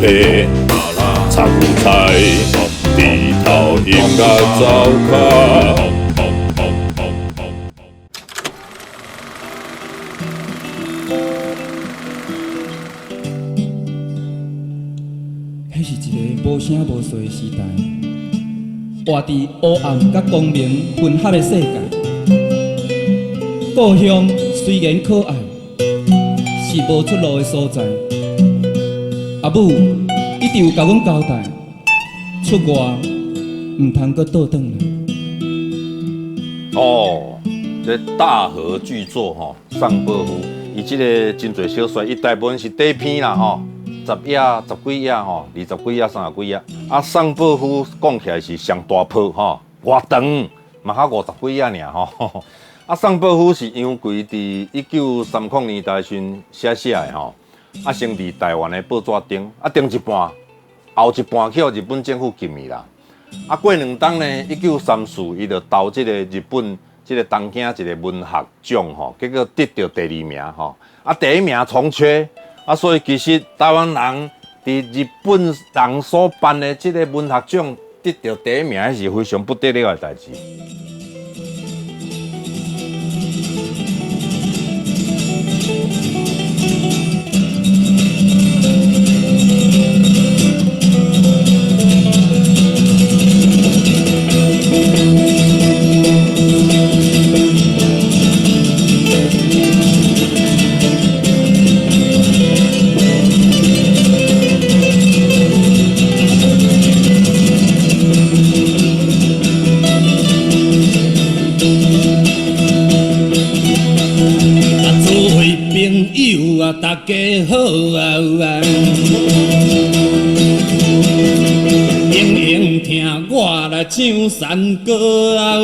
皮，插牛菜，地头音乐走卡。迄是一个无声无息的时代，活伫黑暗甲光明混合的世界。故乡虽然可爱，是无出路的所在。阿母一直有甲阮交代，出外毋通阁倒转来。哦，这大河巨作吼，尚伯虎，伊即个真侪小说，伊大部分是短篇啦吼，10页、10几页吼，20几页、30几页。啊，尚伯虎讲起来是上大坡吼，偌长，嘛较50几页尔吼。啊，尚伯虎是杨贵伫1930年代时写的吼，啊，先伫台湾的报纸登，啊，登一半，后一半去互日本政府禁去啦。啊，过2冬呢，1934伊就投即个日本即个东京一个文学奖吼，结果得到第2名吼，啊，第1名从缺，啊，所以其实台湾人伫日本人所办的即个文学奖得到第1名是非常不得了的代志。大家好啊！盈盈听我来唱山歌啊！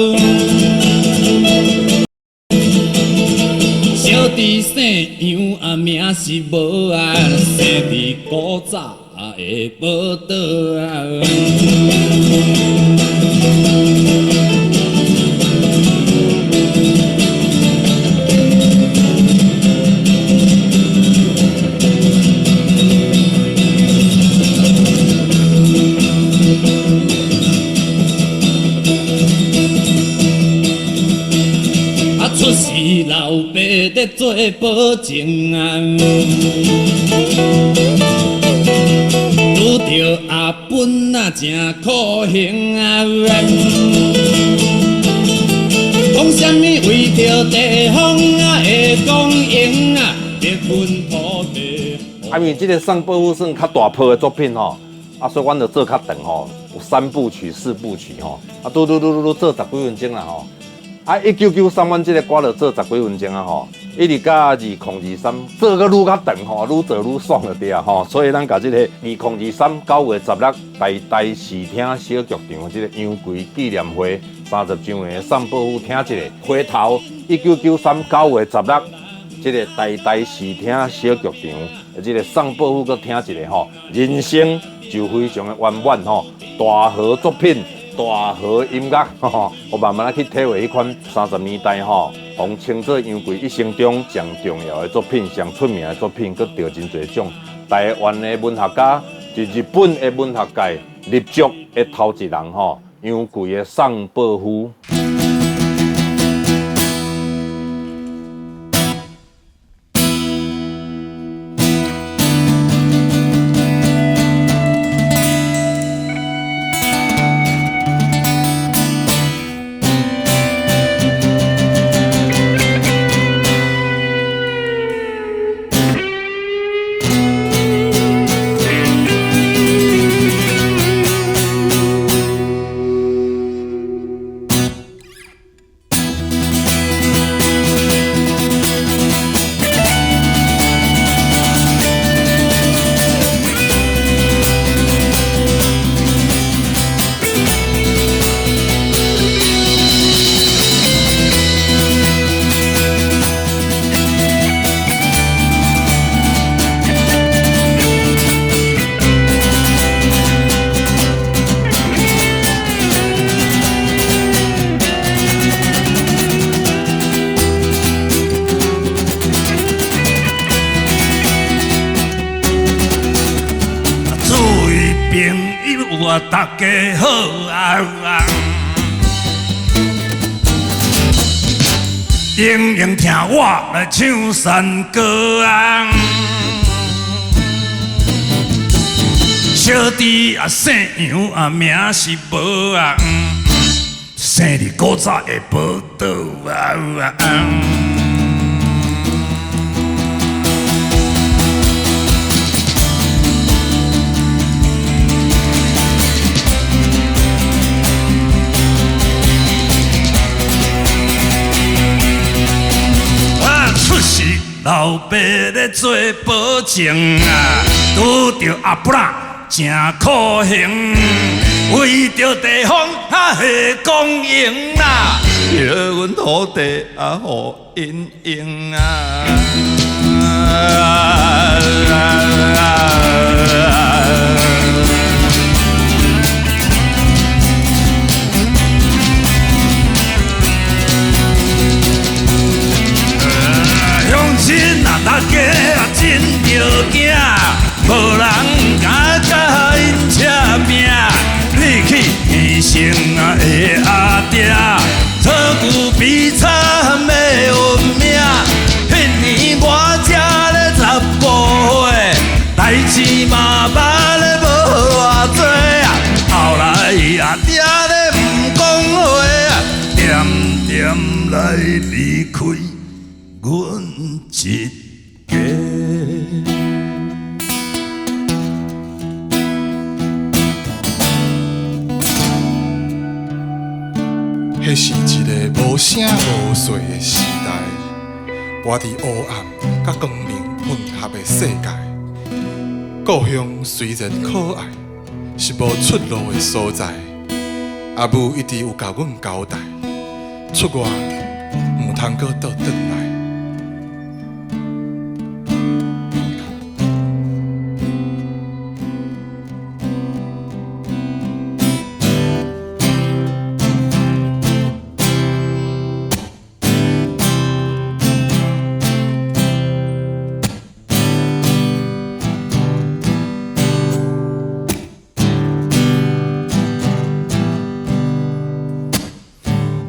小弟姓杨啊，名是无啊，生伫古早的宝岛啊！出世老爸在做保证啊，拄着阿本啊真苦行啊，讲什么为着地方啊会公营啊，别分土地。因为这个尚伯虎算较大坡的作品吼，啊，所以阮就做较长吼，有3部曲、4部曲吼，啊，做10几分钟啦吼。啊，1993阮这个歌就做10几分钟啊吼，一直到2023做个愈较长吼，愈做愈爽就对啊吼。所以咱甲这个2023 9月16日台视听小剧场这个杨贵纪念会30周年的尚伯虎听一下。回头1993 9月16日这个台视听小剧场这个尚伯虎搁听一下吼，人生就非常的圆满吼，大河作品。大河音乐，我慢慢去体会迄款30年代红称作杨贵一生中上重要的作品、上出名的作品，佮得真侪奖。台湾的文学家，是日本的文学界立足的头一人杨贵的尚伯虎。我大家好啊！英英听我来唱山歌啊！小弟啊，姓杨啊，名是无啊，生伫古早的宝岛啊。出世老爸咧做保证啊，拄着阿布拉真可行，为着地方啊下公营啦，叫阮土地啊互因用啊。大家啊真着惊，无人敢甲因扯命，你去牺牲啊的阿爹，错牛比惨的运命。迄年我才咧15岁，代志嘛捌咧无偌多啊，后来阿爹咧毋讲话啊，点点来离开阮一。迄是一个无声无息的时代，活伫黑暗甲光明混合的世界。故乡虽然可爱，是无出路的所在。阿母一直有甲阮交代，出外毋通阁倒转来。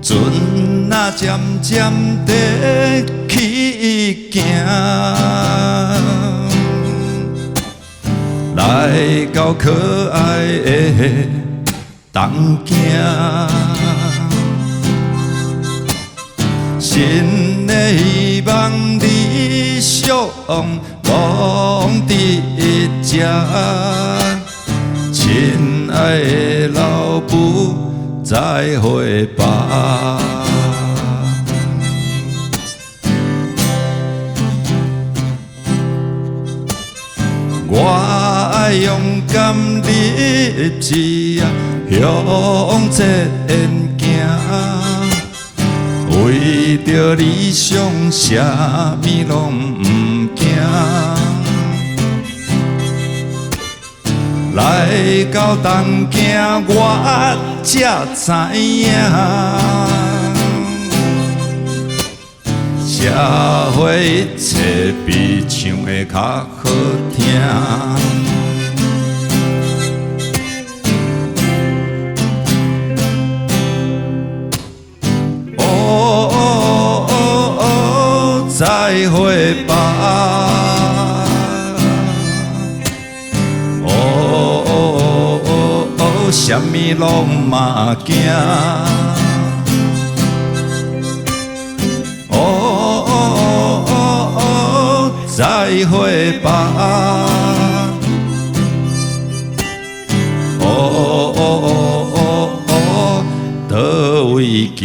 船啊，渐渐地去行，来到可爱的东京。新的希望理想拢伫遮，亲爱的老母。再会吧，我爱勇敢立志啊，向前行，为着理想，啥物拢毋惊。来到东京，我才知影，社会一切比唱的较好听。再会吧。什么拢嘛惊，再会吧，倒位行。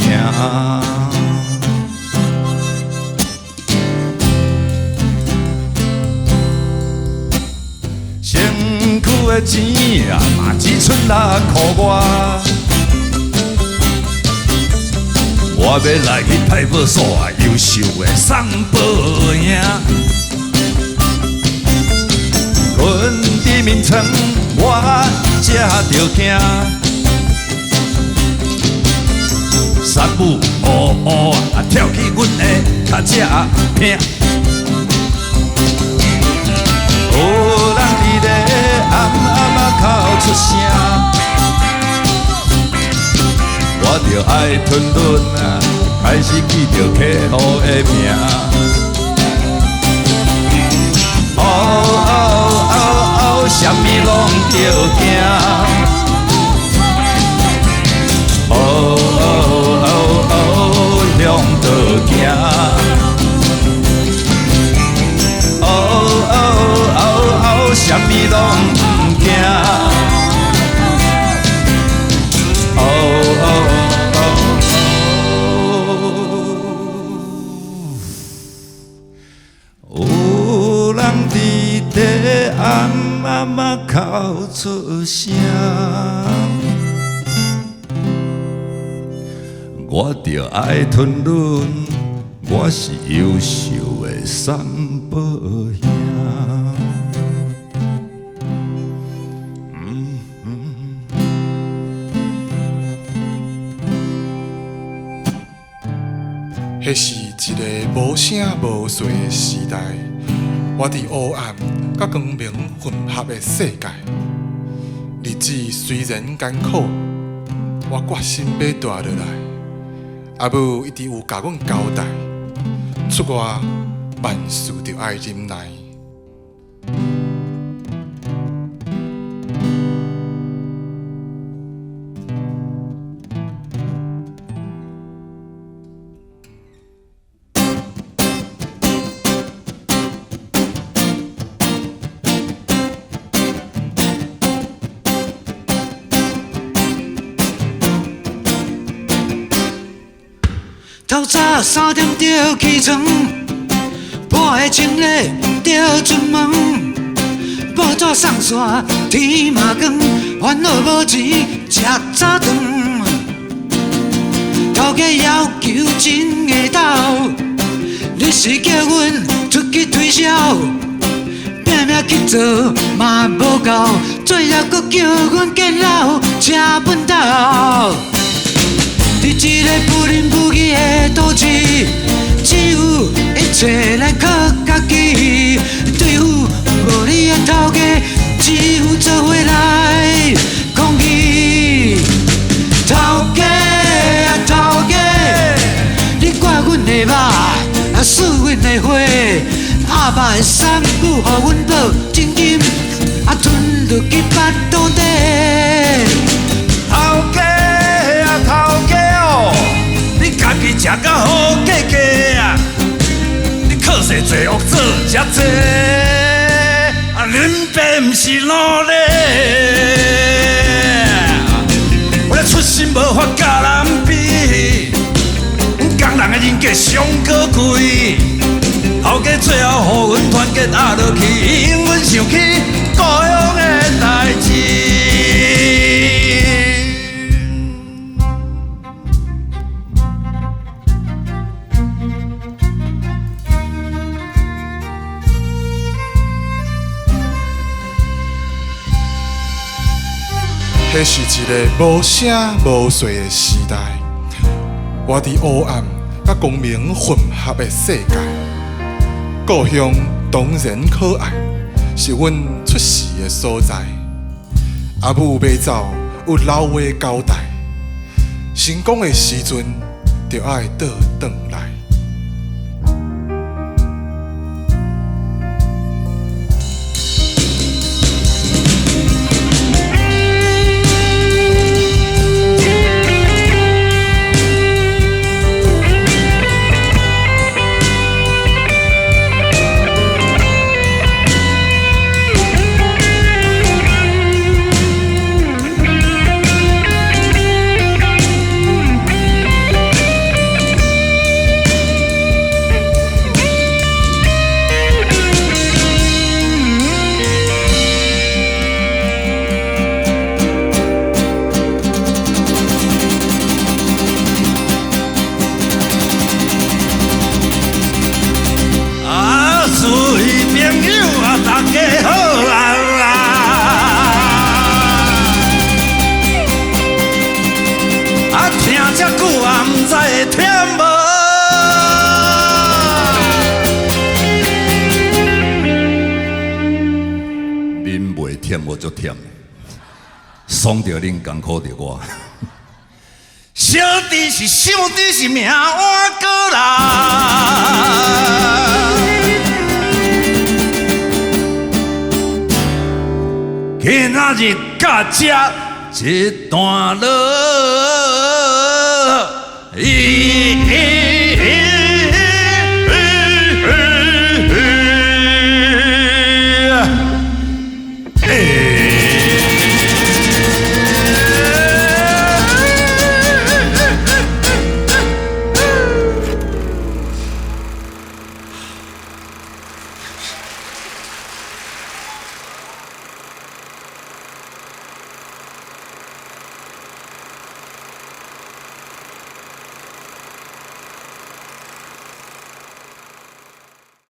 身躯的钱啊，嘛只剩6箍外。我要来去派出所啊，优秀的送报兄。阮伫眠床，我才着惊。山母乌乌啊，跳起阮的脚趾拼。有人伫咧暗暗啊哭出声。爱吞吞啊，开始记着客户的名。什么拢着惊，向着行，什么拢不惊，有人伫地暗暗啊哭出声，我着爱吞忍，我是优秀的三宝兄。迄是一个无声无岁的时代，我伫黑暗甲光明混合的世界。日子虽然艰苦，我决心要活落来。阿母一直有甲阮交代，出外万事着爱忍耐。透早3点就起床，半夜清理就出门，报纸送线天嘛光，烦恼无钱吃早顿。头家要求真下斗，你是叫阮出去推销，拼命去做嘛无够，最后搁叫阮见老吃粪斗。伫一个不仁不义的都市，只有一切来靠家己。对付无理的头家，只有做伙来抗议。头家啊头家，你刮阮的肉，啊撕阮的花，阿爸的三不予阮报真金，啊吞落去巴肚底。头家啊头家。你家己食甲好价价啊！你靠势罪恶做遮多，啊，恁爸毋是努力，我出身无法甲人比，工人的人格上可贵，头家最后予阮团结压落去，因阮想起故乡的代志。迄是一个无声无岁的时代，我伫黑暗甲光明混合的世界。故乡当然可爱，是阮出世的所在。阿母要走，有老话交代，成功的时阵，就爱倒转来。忝我足忝，爽着恁，艰苦着我。小弟是小弟是命换过来。今仔日到这一段落，伊